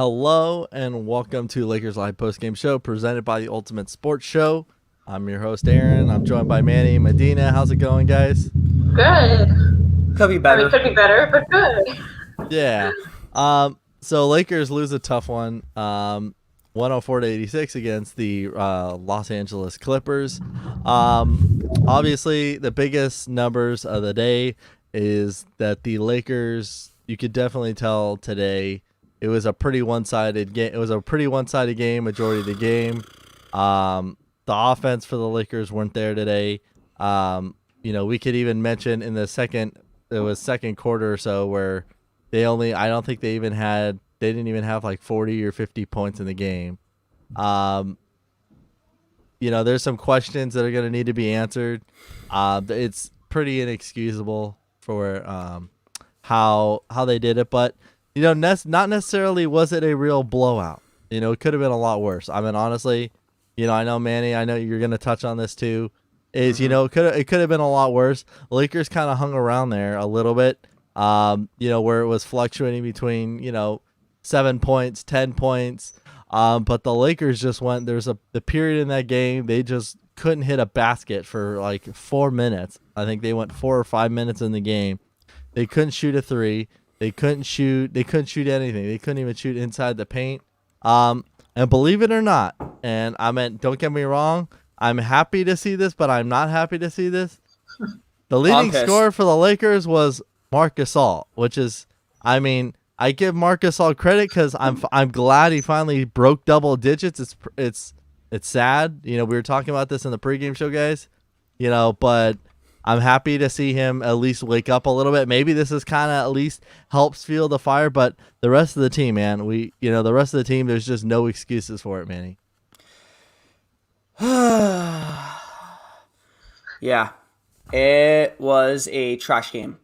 Hello and welcome to Lakers Live Postgame Show presented by the Ultimate Sports Show. I'm your host, Aaron. I'm joined by Manny and Medina. How's it going, guys? Good. Could be better. Could be better, but good. Yeah. So Lakers lose a tough one, 104-86 against the Los Angeles Clippers. Obviously, the biggest numbers of the day is that the Lakers, you could definitely tell today, it was a pretty one-sided game. It was a pretty one-sided game, majority of the game. The offense for the Lakers weren't there today. We could even mention in the second quarter or so where I don't think they didn't even have like 40 or 50 points in the game. There's some questions that are going to need to be answered. It's pretty inexcusable for how they did it, but not necessarily was it a real blowout. It could have been a lot worse. I mean, honestly, I know Manny, I know you're going to touch on this too. It could have been a lot worse. Lakers kind of hung around there a little bit. Where it was fluctuating between 7 points, 10 points. But the Lakers just went. There's the period in that game they just couldn't hit a basket for like 4 minutes. I think they went 4 or 5 minutes in the game. They couldn't shoot a three. They couldn't shoot anything. They couldn't even shoot inside the paint. And believe it or not, and I mean, don't get me wrong, I'm happy to see this, but I'm not happy to see this. The leading scorer for the Lakers was Marc Gasol, which is, I mean, I give Marc Gasol credit because I'm glad he finally broke double digits. It's sad, we were talking about this in the pregame show, guys, but I'm happy to see him at least wake up a little bit. Maybe this is kind of at least helps fuel the fire, but the rest of the team, man, the rest of the team, there's just no excuses for it, Manny. Yeah, it was a trash game.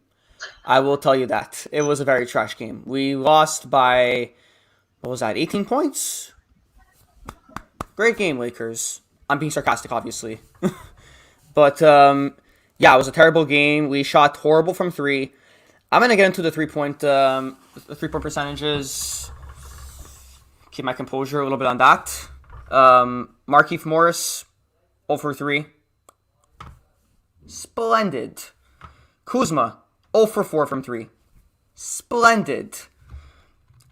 I will tell you that. It was a very trash game. We lost by, 18 points? Great game, Lakers. I'm being sarcastic, obviously. But, yeah, it was a terrible game. We shot horrible from three. I'm going to get into the three-point percentages. Keep my composure a little bit on that. Markieff Morris, 0 for 3. Splendid. Kuzma, 0 for 4 from 3. Splendid.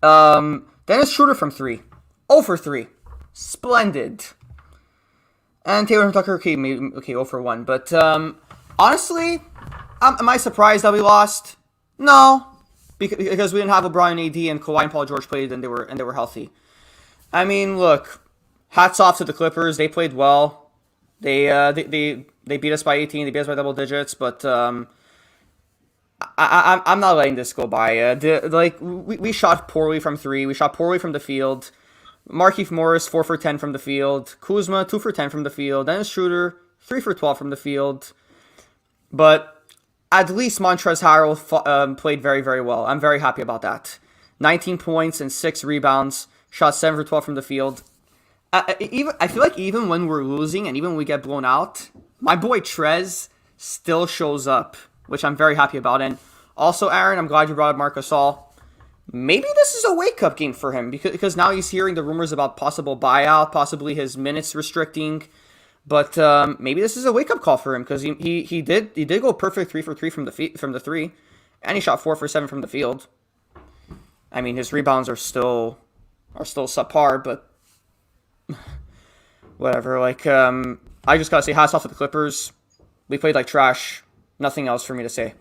Dennis Schroeder from 3. 0 for 3. Splendid. And Taylor Tucker, okay, 0 for 1. But, honestly, am I surprised that we lost? No. Because we didn't have LeBron, AD, and Kawhi and Paul George played and they were healthy. I mean, look, hats off to the Clippers. They played well. They beat us by 18. They beat us by double digits. But I'm not letting this go by. We shot poorly from three. We shot poorly from the field. Markieff Morris 4 for 10 from the field. Kuzma 2 for 10 from the field. Dennis Schroeder 3 for 12 from the field. But at least Montrezl Harrell played very, very well. I'm very happy about that. 19 points and 6 rebounds. Shot 7 for 12 from the field. I feel like even when we're losing and even when we get blown out, my boy Trez still shows up, which I'm very happy about. And also, Aaron, I'm glad you brought up Marc Gasol. Maybe this is a wake-up game for him because now he's hearing the rumors about possible buyout, possibly his minutes restricting. But maybe this is a wake-up call for him because he did go perfect 3 for 3 from the three, and he shot 4 for 7 from the field. I mean, his rebounds are still subpar, but whatever. Like, I just gotta say, hats off to the Clippers. We played like trash. Nothing else for me to say.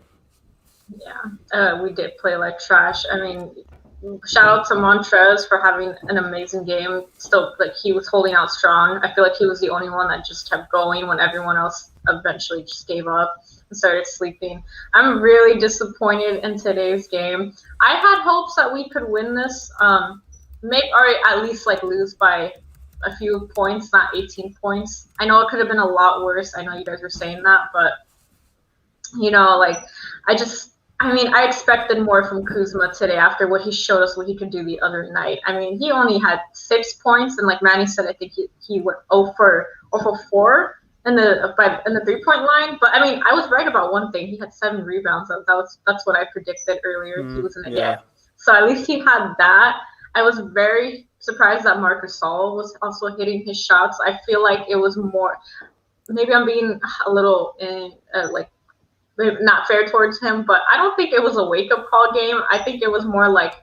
Yeah, we did play like trash. I mean, shout out to Montrez for having an amazing game. Still, like, he was holding out strong. I feel like he was the only one that just kept going when everyone else eventually just gave up and started sleeping. I'm really disappointed in today's game. I had hopes that we could win this, maybe or at least like lose by a few points, not 18 points. I know it could have been a lot worse. I know you guys were saying that, but I expected more from Kuzma today after what he showed us what he could do the other night. I mean, he only had 6 points, and like Manny said, I think he went 0 for 4 in the 3-point line. But I mean, I was right about one thing. He had 7 rebounds. That's what I predicted earlier. He was going to get. So at least he had that. I was very surprised that Marc Gasol was also hitting his shots. I feel like it was more. Maybe I'm being a little like not fair towards him, but I don't think it was a wake up call game. I think it was more like,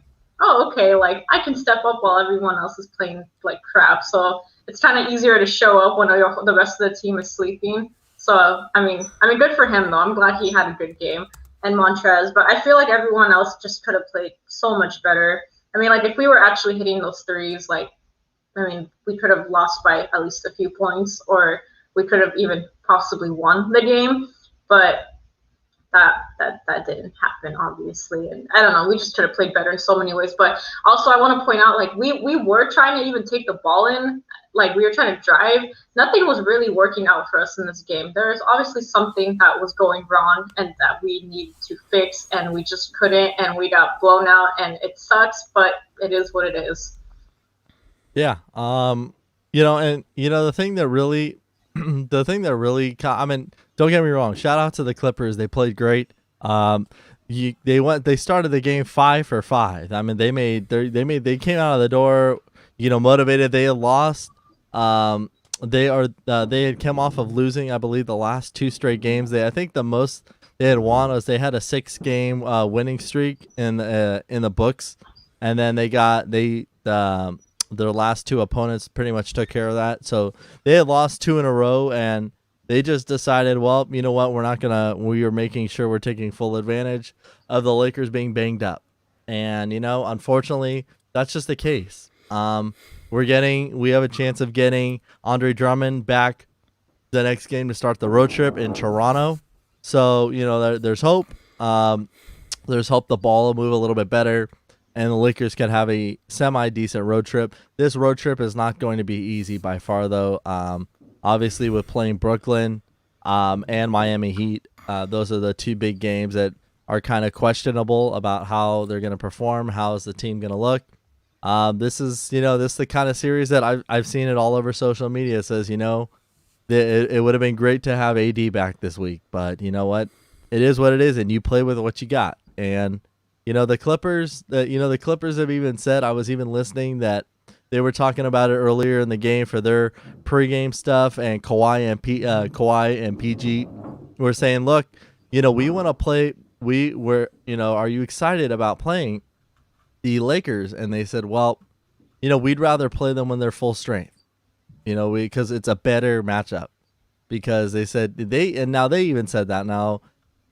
oh, okay, like I can step up while everyone else is playing like crap. So it's kind of easier to show up when the rest of the team is sleeping. So I mean, good for him though. I'm glad he had a good game and Montrez, but I feel like everyone else just could have played so much better. I mean, like if we were actually hitting those threes, like I mean, we could have lost by at least a few points, or we could have even possibly won the game. But that didn't happen, obviously. And I don't know, we just could have played better in so many ways. But also I want to point out, like we were trying to even take the ball in, like we were trying to drive. Nothing was really working out for us in this game. There's obviously something that was going wrong and that we needed to fix, and we just couldn't, and we got blown out, and it sucks, but it is what it is. Yeah. The thing that really I mean, don't get me wrong, shout out to the Clippers. They played great. They started the game 5 for 5. I mean, they came out of the door, motivated. They had lost. They had come off of losing, I believe, the last 2 straight games. I think the most they had won was they had a 6-game winning streak in the books, and then their last 2 opponents pretty much took care of that. So they had lost 2 in a row, and they just decided, well, you know what, we are making sure we're taking full advantage of the Lakers being banged up. And, unfortunately, that's just the case. We have a chance of getting Andre Drummond back the next game to start the road trip in Toronto. So, there's hope. There's hope the ball will move a little bit better, and the Lakers can have a semi-decent road trip. This road trip is not going to be easy by far, though. Obviously, with playing Brooklyn and Miami Heat, those are the 2 big games that are kind of questionable about how they're going to perform. How is the team going to look? This is the kind of series that I've seen it all over social media. It says, it would have been great to have AD back this week, but you know what? It is what it is, and you play with what you got. And the Clippers, the Clippers have even said, I was even listening, that they were talking about it earlier in the game for their pregame stuff, and Kawhi and PG were saying, look, we want to play. Are you excited about playing the Lakers? And they said, well, we'd rather play them when they're full strength, because it's a better matchup. Because they said now they even said that. Now,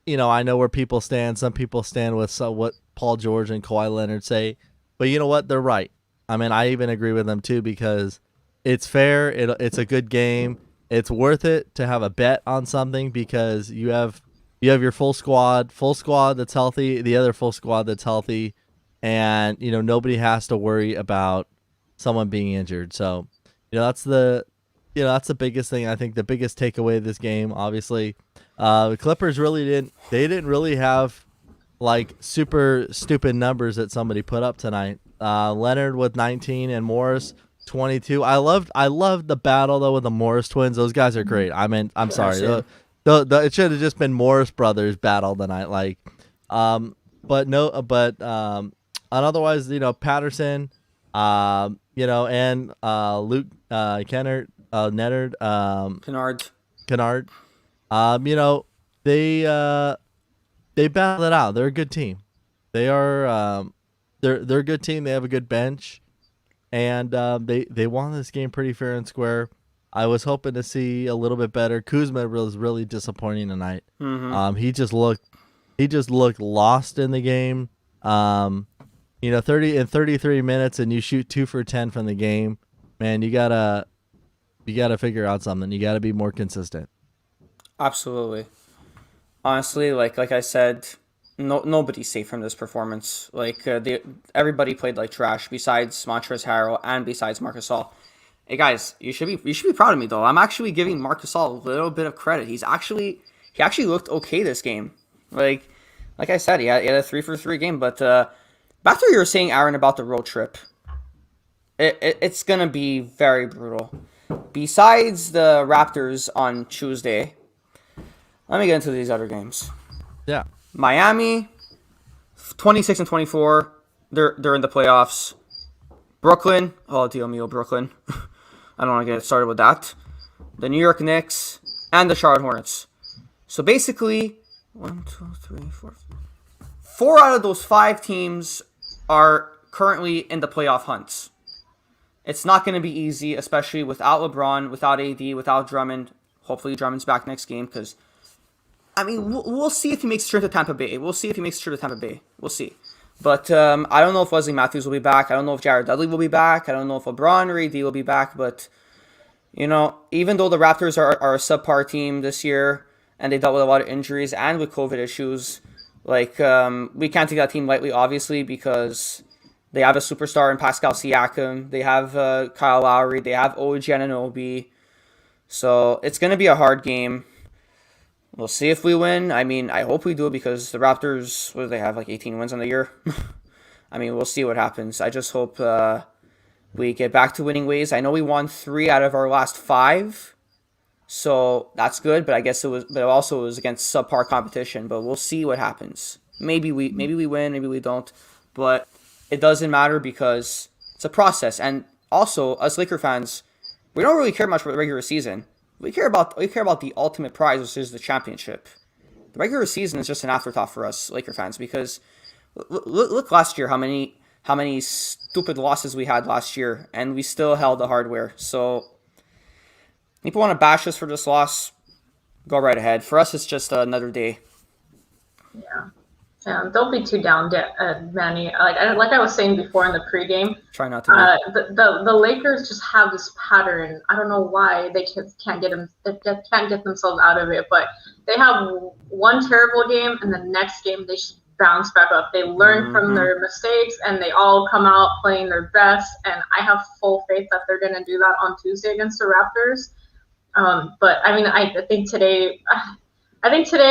I know where people stand. Some people stand with what Paul George and Kawhi Leonard say, but you know what? They're right. I mean, I even agree with them too, because it's fair. It's a good game. It's worth it to have a bet on something, because you have your full squad that's healthy, the other full squad that's healthy, and nobody has to worry about someone being injured. So, that's the biggest thing. I think the biggest takeaway of this game, obviously, the Clippers didn't really have like super stupid numbers that somebody put up tonight. Leonard with 19 and Morris 22. I loved the battle though with the Morris twins. Those guys are great. I'm sorry. It should have just been Morris brothers battle tonight. And otherwise, Patterson, and Luke Kennard, Kennard. They battle it out. They're a good team. They are. They're a good team. They have a good bench, and they won this game pretty fair and square. I was hoping to see a little bit better. Kuzma was really disappointing tonight. Mm-hmm. He just looked lost in the game. 33 minutes and you shoot 2 for 10 from the game. Man, you gotta figure out something. You gotta be more consistent. Absolutely. Honestly, like I said, nobody's safe from this performance. Everybody played like trash besides Montrezl Harrell and besides Marc Gasol. Hey guys, you should be proud of me though. I'm actually giving Marc Gasol a little bit of credit. He actually looked okay this game. Like I said, he had a 3 for 3 game. But back to what you were saying, Aaron, about the road trip. It's gonna be very brutal. Besides the Raptors on Tuesday, let me get into these other games. Yeah. Miami, 26 and 24. They're in the playoffs. Brooklyn. Oh, Dio mio, Brooklyn. I don't want to get started with that. The New York Knicks and the Charlotte Hornets. So basically, 1, 2, 3, 4. 4 out of those 5 teams are currently in the playoff hunts. It's not going to be easy, especially without LeBron, without AD, without Drummond. Hopefully Drummond's back next game because, I mean, we'll see if he makes the trip to Tampa Bay. We'll see. We'll see. But I don't know if Wesley Matthews will be back. I don't know if Jared Dudley will be back. I don't know if LeBron or AD will be back. But, you know, even though the Raptors are a subpar team this year and they dealt with a lot of injuries and with COVID issues, like, we can't take that team lightly, obviously, because they have a superstar in Pascal Siakam. They have Kyle Lowry. They have OG Anunoby. So it's going to be a hard game. We'll see if we win. I mean, I hope we do because the Raptors, what do they have, like 18 wins on the year? I mean, we'll see what happens. I just hope we get back to winning ways. I know we won 3 out of our last 5. So that's good, but I guess it also was against subpar competition. But we'll see what happens. Maybe we win, maybe we don't. But it doesn't matter because it's a process. And also, us Laker fans, we don't really care much about the regular season. We care about the ultimate prize, which is the championship. The regular season is just an afterthought for us Laker fans because look last year how many stupid losses we had last year, and we still held the hardware. So people want to bash us for this loss, go right ahead. For us, it's just another day. Yeah. Don't be too down, Manny. Like I was saying before in the pregame, Try not to. the Lakers just have this pattern. I don't know why they can't get themselves out of it. But they have one terrible game, and the next game they should bounce back up. They learn from their mistakes, and they all come out playing their best. And I have full faith that they're going to do that on Tuesday against the Raptors. But I mean, I think today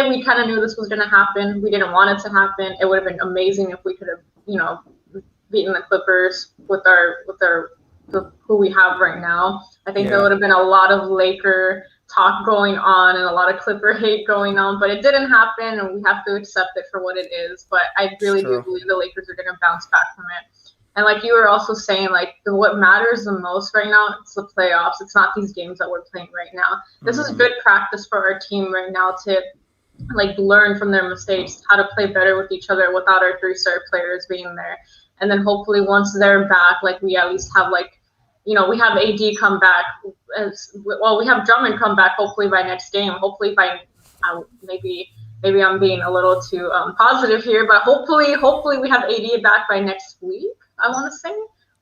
we kind of knew this was going to happen. We didn't want it to happen. It would have been amazing if we could have, beaten the Clippers with who we have right now. I think there would have been a lot of Laker talk going on and a lot of Clipper hate going on, but it didn't happen, and we have to accept it for what it is. But I really do believe the Lakers are going to bounce back from it. And like you were also saying, like what matters the most right now, it's the playoffs. It's not these games that we're playing right now. This is good practice for our team right now to like learn from their mistakes, how to play better with each other without our 3-star players being there. And then hopefully once they're back, like we at least have we have AD come back we have Drummond come back hopefully by next game. Hopefully maybe I'm being a little too positive here, but hopefully we have AD back by next week. I want to say,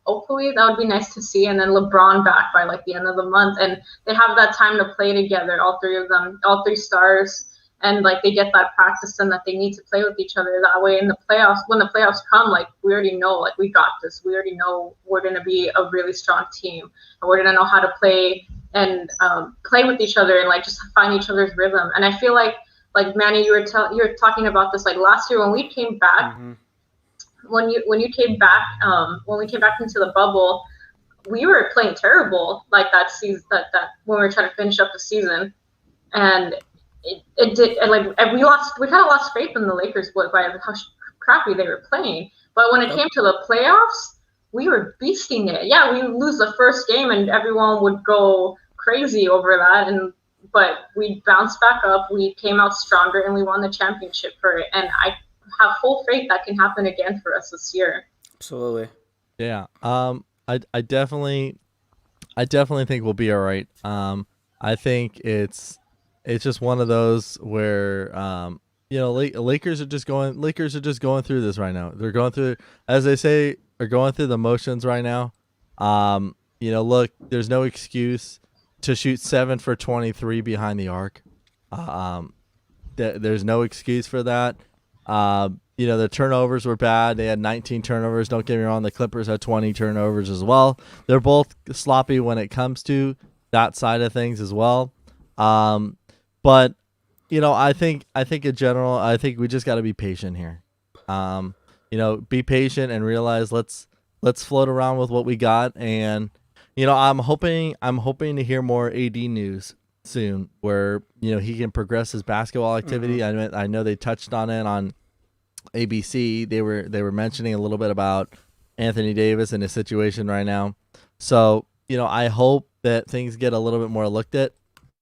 hopefully that would be nice to see, and then LeBron back by like the end of the month, and they have that time to play together, all 3 of them, all 3 stars, and like they get that practice and that they need to play with each other. That way, in the playoffs, when the playoffs come, like we already know, like we got this. We already know we're gonna be a really strong team, and we're gonna know how to play and play with each other and like just find each other's rhythm. And I feel like Manny, you were talking about this like last year when we came back. Mm-hmm. When you came back, when we came back into the bubble, we were playing terrible like that season. That when we were trying to finish up the season, and it did. And like and we kind of lost faith in the Lakers by how crappy they were playing. But when it came to the playoffs, we were beasting it. Yeah, we lose the first game, and everyone would go crazy over that. But we bounced back up. We came out stronger, and we won the championship for it. And I have full faith that can happen again for us this year. Absolutely. Yeah. I definitely think we'll be all right. I think it's just one of those where Lakers are just going through this right now. They're going through, as they say, are going through the motions right now. Look, there's no excuse to shoot 7 for 23 behind the arc. There's no excuse for that. The turnovers were bad. They had 19 turnovers. Don't get me wrong. The Clippers had 20 turnovers as well. They're both sloppy when it comes to that side of things as well. But I think in general, I think we just got to be patient here. Be patient and realize let's float around with what we got. And, I'm hoping to hear more AD news soon where, he can progress his basketball activity. Mm-hmm. I know they touched on it on ABC. They were mentioning a little bit about Anthony Davis in his situation right now. So, I hope that things get a little bit more looked at,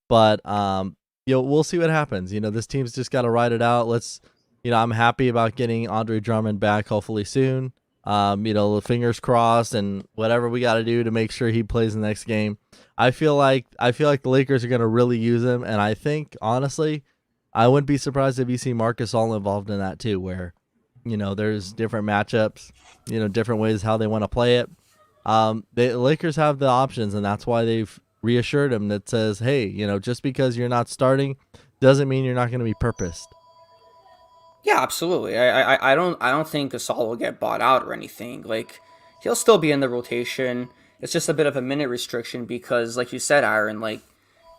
but we'll see what happens. This team's just got to ride it out. I'm happy about getting Andre Drummond back hopefully soon. Fingers crossed and whatever we got to do to make sure he plays the next game. I feel like the Lakers are going to really use him, and I think honestly, I wouldn't be surprised if you see Marcus all involved in that too, where there's different matchups, different ways how they want to play it. The Lakers have the options, and that's why they've reassured him that says, hey, just because you're not starting doesn't mean you're not going to be purposed. Yeah, absolutely. I don't think Gasol will get bought out or anything. Like, he'll still be in the rotation. It's just a bit of a minute restriction because, like you said, Aaron, like,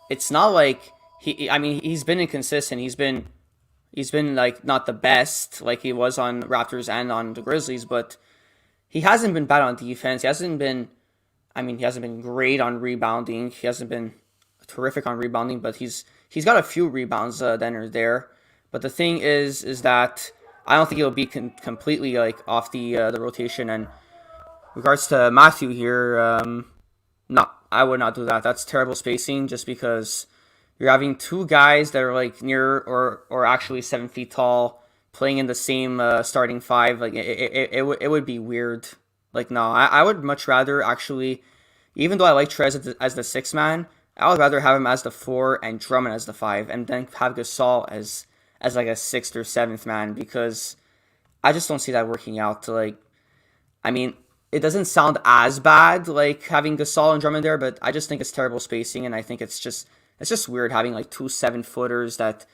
it's not like he's been inconsistent. He's been like not the best like he was on Raptors and on the Grizzlies, but he hasn't been bad on defense. He hasn't been great on rebounding. He hasn't been terrific on rebounding, but he's got a few rebounds then or there. But the thing is that I don't think he'll be completely like off the rotation. And regards to Matthew here, no, I would not do that. That's terrible spacing, just because you're having two guys that are like near or actually 7 feet tall playing in the same starting five. Like it would be weird. Like, no, I would much rather actually, even though I like Trez as the 6 man, I would rather have him as the 4 and Drummond as the 5, and then have Gasol as like a 6th or 7th man, because I just don't see that working out. It doesn't sound as bad like having Gasol and Drummond there, but I just think it's terrible spacing, and I think it's just weird having like 2 7-footers that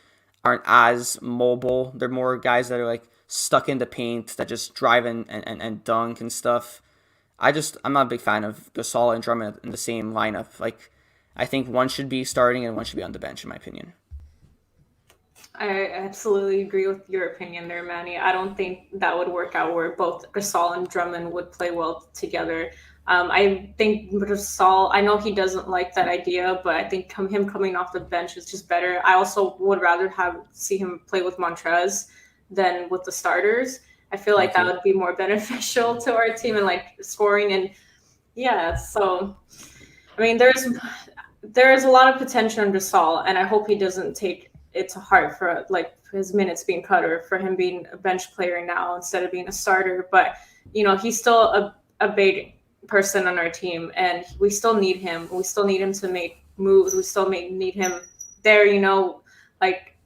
aren't as mobile. They're more guys that are like stuck in the paint that just drive and dunk and stuff. I'm not a big fan of Gasol and Drummond in the same lineup. Like, I think one should be starting and one should be on the bench, in my opinion. I absolutely agree with your opinion there, Manny. I don't think that would work out where both Gasol and Drummond would play well together. I think Gasol, I know he doesn't like that idea, but I think him coming off the bench is just better. I also would rather see him play with Montrez than with the starters. I feel like that would be more beneficial to our team and like scoring. And yeah, so there's a lot of potential in Gasol, and I hope he doesn't take it to heart for like his minutes being cut or for him being a bench player now instead of being a starter. But he's still a big person on our team, and we still need him. We still need him to make moves. We still need him there. Like,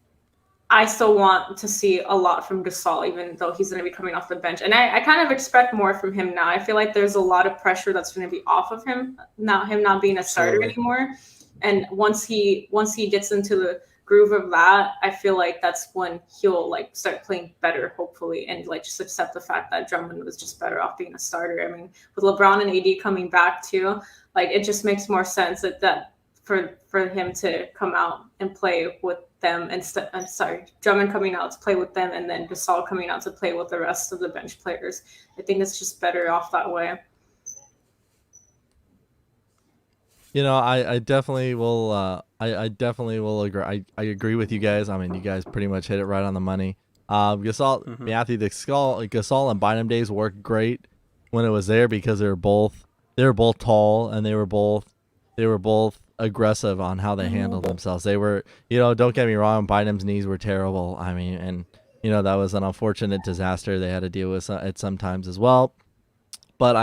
I still want to see a lot from Gasol, even though he's going to be coming off the bench. And I kind of expect more from him now. I feel like there's a lot of pressure that's going to be off of him now, him not being a starter anymore. And once he gets into the groove of that, I feel like that's when he'll like start playing better, hopefully, and like just accept the fact that Drummond was just better off being a starter. With LeBron and AD coming back too, like it just makes more sense that for him to come out and play with them Drummond coming out to play with them, and then Gasol coming out to play with the rest of the bench players. I think it's just better off that way. I definitely will. I definitely will agree. I agree with you guys. You guys pretty much hit it right on the money. Gasol, Matthew, the Gasol and Bynum days worked great when it was there because they were both tall, and they were both aggressive on how they handled themselves. They were, don't get me wrong, Bynum's knees were terrible. And that was an unfortunate disaster they had to deal with at sometimes as well. But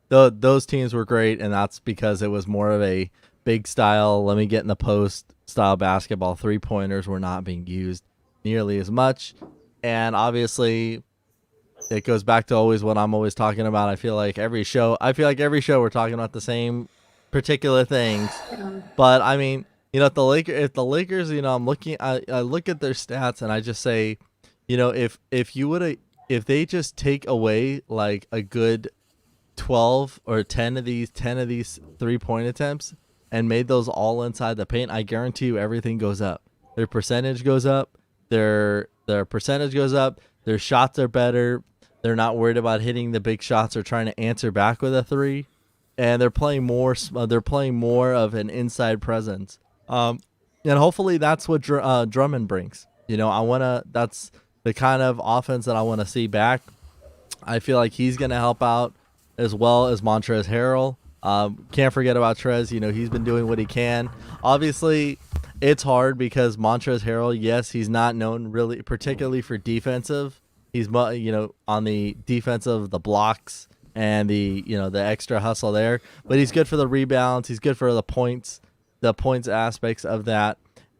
those teams were great, and that's because it was more of a big style, let me get in the post style basketball. 3-pointers were not being used nearly as much. And obviously, it goes back to always what I'm always talking about. I feel like every show we're talking about the same particular things. But if the Lakers, I look at their stats and I just say, if they just take away like a good 12 or 10 of these 3-point attempts and made those all inside the paint, I guarantee you everything goes up. Their percentage goes up. Their percentage goes up. Their shots are better. They're not worried about hitting the big shots or trying to answer back with a 3, and they're playing more. They're playing more of an inside presence. And hopefully that's what Drummond brings. That's the kind of offense that I want to see back. I feel like he's going to help out as well as Montrezl Harrell. Can't forget about Trez. He's been doing what he can. Obviously, it's hard because Montrezl Harrell, yes, he's not known really particularly for defensive. He's on the defensive, the blocks and the extra hustle there, but he's good for the rebounds. He's good for the points aspects of that.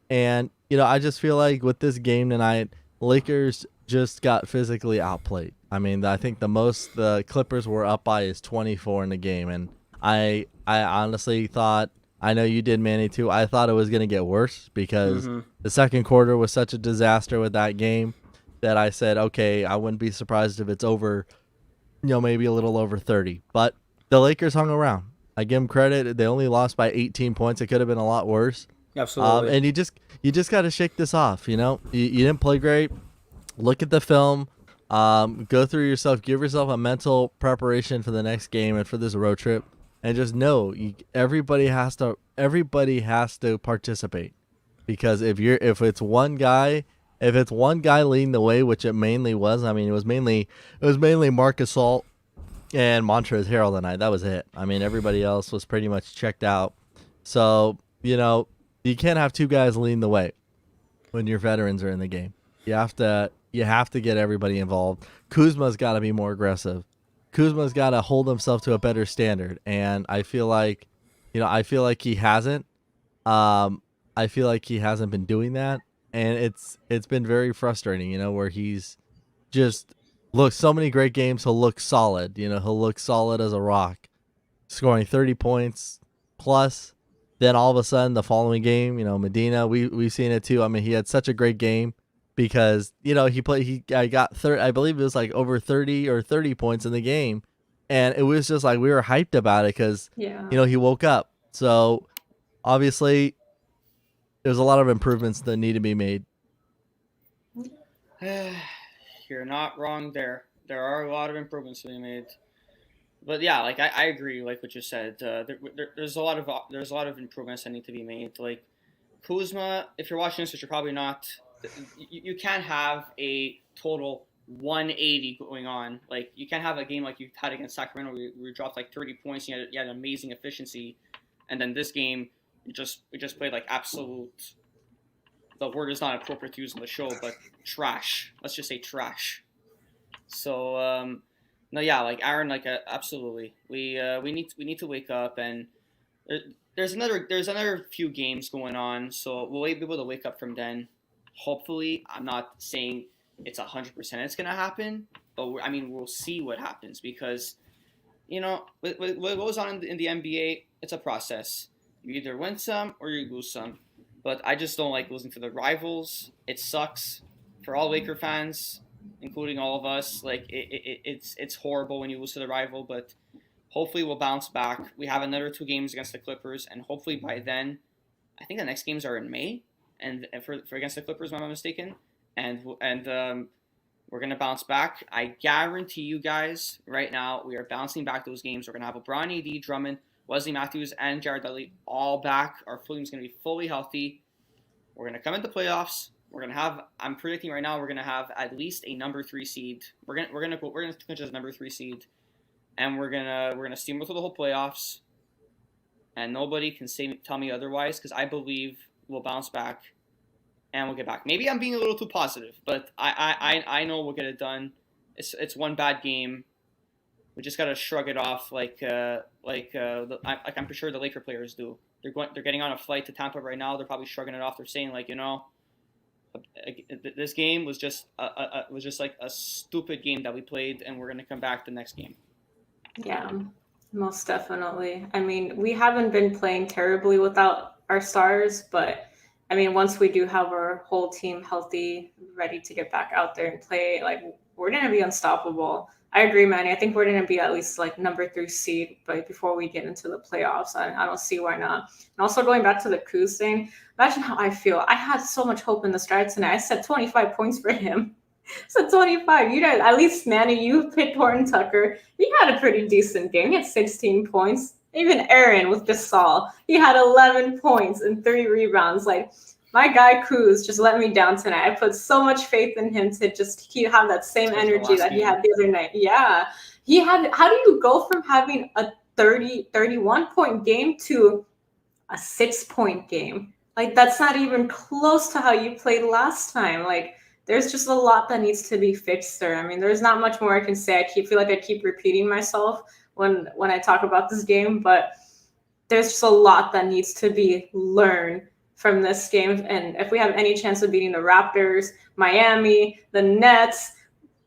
And I just feel like with this game tonight, Lakers just got physically outplayed. I mean, I think the most the Clippers were up by is 24 in the game, and I honestly thought, I know you did, Manny, too, I thought it was going to get worse because the second quarter was such a disaster with that game that I said, okay, I wouldn't be surprised if it's over, maybe a little over 30. But the Lakers hung around. I give them credit. They only lost by 18 points. It could have been a lot worse. Absolutely. And you just got to shake this off. You didn't play great. Look at the film. Go through yourself. Give yourself a mental preparation for the next game and for this road trip. And just know everybody has to participate, because if it's one guy leading the way, which it mainly was. I mean, it was mainly Marc Gasol and Montrezl Harrell tonight. That was it. I mean, everybody else was pretty much checked out. So you can't have two guys leading the way when your veterans are in the game. You have to get everybody involved. Kuzma's got to be more aggressive. Kuzma's got to hold himself to a better standard, and I feel like he hasn't. I feel like he hasn't been doing that, and it's been very frustrating. Where he's just so many great games. He'll look solid. He'll look solid as a rock, scoring 30 points plus. Then all of a sudden, the following game, Medina, we've seen it too. I mean, he had such a great game. Because I got 30, I believe it was like over 30 points in the game, and it was just like we were hyped about it because he woke up. So obviously, there's a lot of improvements that need to be made. You're not wrong there. There are a lot of improvements to be made. But yeah, like I agree, like what you said. There's a lot of improvements that need to be made. Like Kuzma, if you're watching this, which you're probably not. You can't have a total 180 going on. Like, you can't have a game like you had against Sacramento where you dropped like 30 points and you had amazing efficiency. And then this game, we just played like absolute, the word is not appropriate to use on the show, but trash. Let's just say trash. So, no, yeah, like Aaron, like absolutely. We need to wake up, and there's another few games going on, so we'll be able to wake up from then. Hopefully, I'm not saying it's 100% it's going to happen, but we'll see what happens because, what goes on in the NBA, it's a process. You either win some or you lose some, but I just don't like losing to the rivals. It sucks for all Laker fans, including all of us. Like, it's horrible when you lose to the rival, but hopefully we'll bounce back. We have another 2 games against the Clippers, and hopefully by then, I think the next games are in May. And for against the Clippers, if I'm not mistaken, and we're gonna bounce back. I guarantee you guys right now we are bouncing back those games. We're gonna have LeBron, AD, Drummond, Wesley Matthews, and Jared Dudley all back. Our team is gonna be fully healthy. We're gonna come into playoffs. We're gonna have. I'm predicting right now we're gonna have at least a number 3 seed. We're gonna finish as a number 3 seed, and we're gonna steamroll through the whole playoffs. And nobody can tell me otherwise because I believe we'll bounce back, and we'll get back. Maybe I'm being a little too positive, but I know we'll get it done. It's one bad game. We just gotta shrug it off, I'm pretty sure the Laker players do. They're getting on a flight to Tampa right now. They're probably shrugging it off. They're saying this game was just like a stupid game that we played, and we're gonna come back the next game. Yeah, most definitely. I mean, we haven't been playing terribly without our stars, but I mean, once we do have our whole team healthy, ready to get back out there and play, like, we're going to be unstoppable. I agree, Manny. I think we're going to be at least like number 3 seed, but before we get into the playoffs, I don't see why not. And also going back to the Kuz thing, imagine how I feel. I had so much hope in the start tonight. I said 25 points for him. So 25. You guys, at least Manny, you picked Horton Tucker. He had a pretty decent game. He had 16 points. Even Aaron with Gasol, he had 11 points and 3 rebounds. Like, my guy Kuz just let me down tonight. I put so much faith in him to just have that same energy that he had the other night. Yeah, How do you go from having a 31 point game to a 6 point game? Like, that's not even close to how you played last time. Like, there's just a lot that needs to be fixed there. I mean, there's not much more I can say. Feel like I keep repeating myself when I talk about this game, but there's just a lot that needs to be learned from this game. And if we have any chance of beating the Raptors, Miami, the Nets,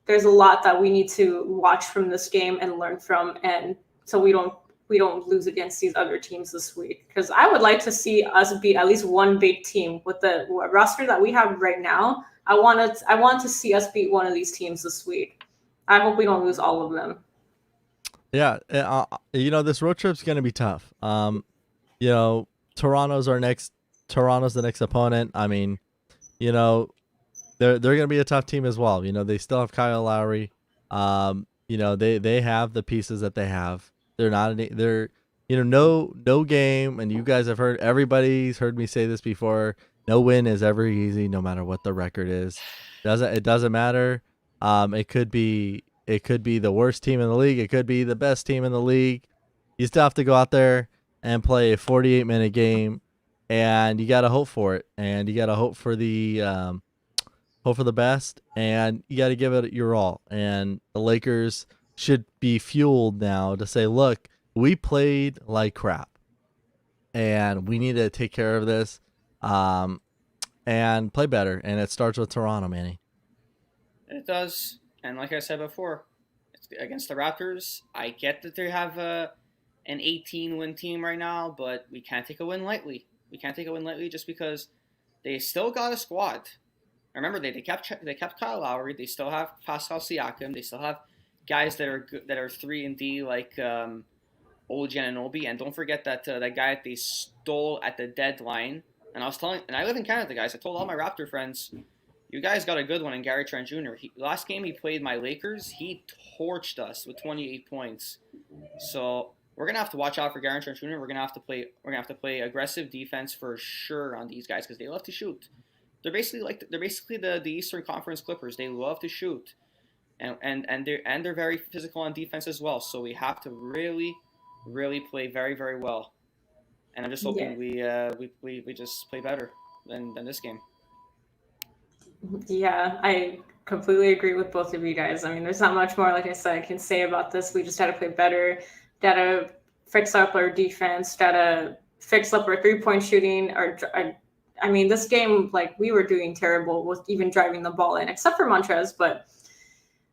there's a lot that we need to watch from this game and learn from, and so we don't lose against these other teams this week. Because I would like to see us beat at least one big team with the roster that we have right now. I want to see us beat one of these teams this week. I hope we don't lose all of them. Yeah, this road trip's gonna be tough. Toronto's the next opponent. I mean, they're gonna be a tough team as well. They still have Kyle Lowry. They have the pieces that they have. They're not no game, and you guys everybody's heard me say this before. No win is ever easy, no matter what the record is. It doesn't matter. It could be the worst team in the league. It could be the best team in the league. You still have to go out there and play a 48-minute game, and you got to hope for it. And you got to hope for the best, and you got to give it your all. And the Lakers should be fueled now to say, look, we played like crap, and we need to take care of this, and play better. And it starts with Toronto, Manny. It does. And like I said before, against the Raptors, I get that they have an 18-win team right now, but we can't take a win lightly. We can't take a win lightly just because they still got a squad. Remember, they kept Kyle Lowry. They still have Pascal Siakam. They still have guys that are good, that are 3-and-D like OG Anunoby. And don't forget that that guy that they stole at the deadline. And I live in Canada, guys. I told all my Raptor friends, you guys got a good one in Gary Trent Jr. Last game he played my Lakers, he torched us with 28 points. So we're gonna have to watch out for Gary Trent Jr. We're gonna have to play aggressive defense for sure on these guys because they love to shoot. They're basically the Eastern Conference Clippers. They love to shoot, and they're very physical on defense as well. So we have to really play very, very well. And I'm just hoping we just play better than this game. Yeah, I completely agree with both of you guys. I mean, there's not much more, like I said, I can say about this. We just got to play better, got to fix up our defense, got to fix up our 3-point shooting. I mean, this game, like, we were doing terrible with even driving the ball in, except for Montrez, but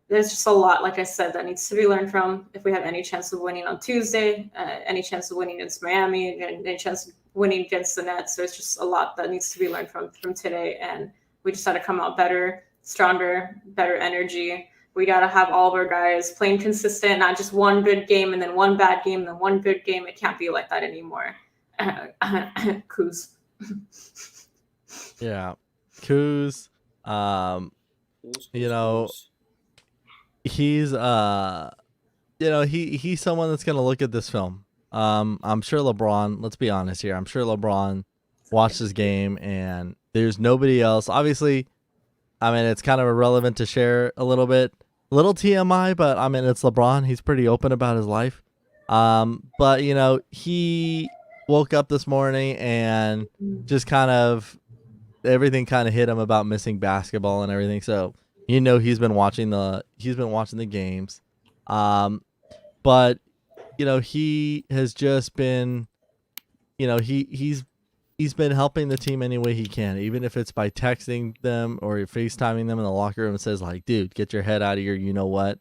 there's just a lot, like I said, that needs to be learned from. If we have any chance of winning on Tuesday, any chance of winning against Miami, and any chance of winning against the Nets, there's just a lot that needs to be learned from today, and we just had to come out better, stronger, better energy. We got to have all of our guys playing consistent, not just one good game and then one bad game and then one good game. It can't be like that anymore. Kuz. Yeah. Kuz, he's he's someone that's going to look at this film. I'm sure LeBron, let's be honest here. I'm sure LeBron watched this game, and there's nobody else. Obviously, I mean, it's kind of irrelevant to share a little TMI, but I mean, it's LeBron. He's pretty open about his life. But he woke up this morning and just kind of everything kind of hit him about missing basketball and everything. So, he's been watching the games. But he has just been, he's been helping the team any way he can, even if it's by texting them or FaceTiming them in the locker room and says, like, dude, get your head out of here, you know what,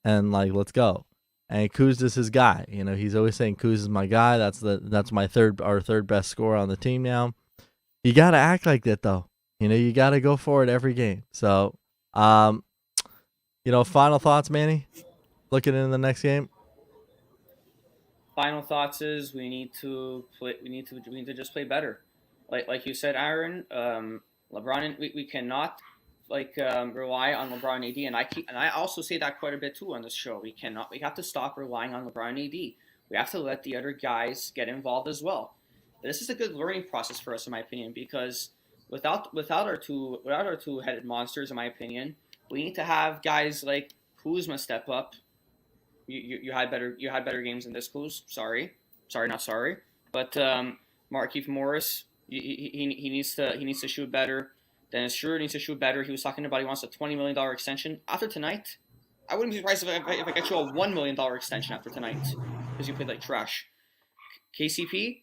and like, let's go. And Kuz is his guy. He's always saying Kuz is my guy. That's our third best scorer on the team now. You got to act like that though. You got to go for it every game. So, final thoughts, Manny, looking into the next game. Final thoughts is we need to just play better. Like you said, Aaron, LeBron, we cannot rely on LeBron and AD, and I also say that quite a bit too on this show. We have to stop relying on LeBron and AD. We have to let the other guys get involved as well. This is a good learning process for us, in my opinion, because without our two-headed monsters, in my opinion, we need to have guys like Kuzma step up. you had better games than this, Kuz. Sorry, not sorry. But Markieff Morris, he needs to shoot better. Dennis Schroeder needs to shoot better. He was talking about he wants a $20 million extension after tonight. I wouldn't be surprised if I get you a $1 million extension after tonight because you played like trash. KCP,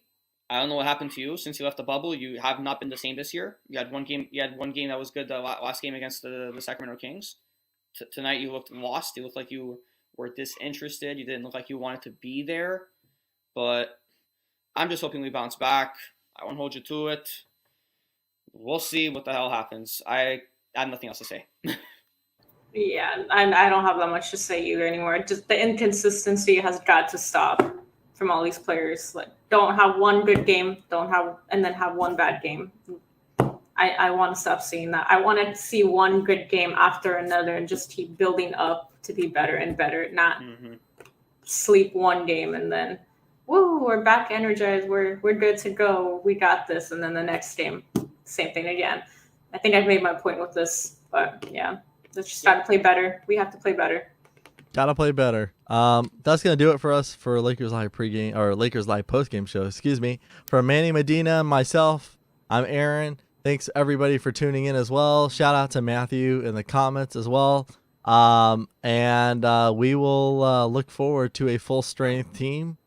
I don't know what happened to you since you left the bubble. You have not been the same this year. You had one game that was good. The last game against the Sacramento Kings. Tonight you looked lost. You looked like you were disinterested. You didn't look like you wanted to be there. But I'm just hoping we bounce back. I won't hold you to it. We'll see what the hell happens. I have nothing else to say. Yeah, I don't have that much to say either anymore. Just the inconsistency has got to stop from all these players. Like, don't have one good game, and then have one bad game. I want to stop seeing that. I want to see one good game after another and just keep building up to be better and better, not sleep one game and then, woo, we're back energized. We're good to go. We got this. And then the next game, same thing again. I think I've made my point with this, but yeah, let's just gotta play better. We have to play better. Gotta play better. That's gonna do it for us for Lakers Live pregame or Lakers Live postgame show. Excuse me. For Manny Medina, myself, I'm Aaron. Thanks everybody for tuning in as well. Shout out to Matthew in the comments as well. And we will look forward to a full strength team,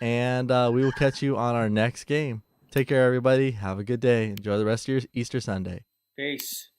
and we will catch you on our next game. Take care, everybody. Have a good day. Enjoy the rest of your Easter Sunday. Peace.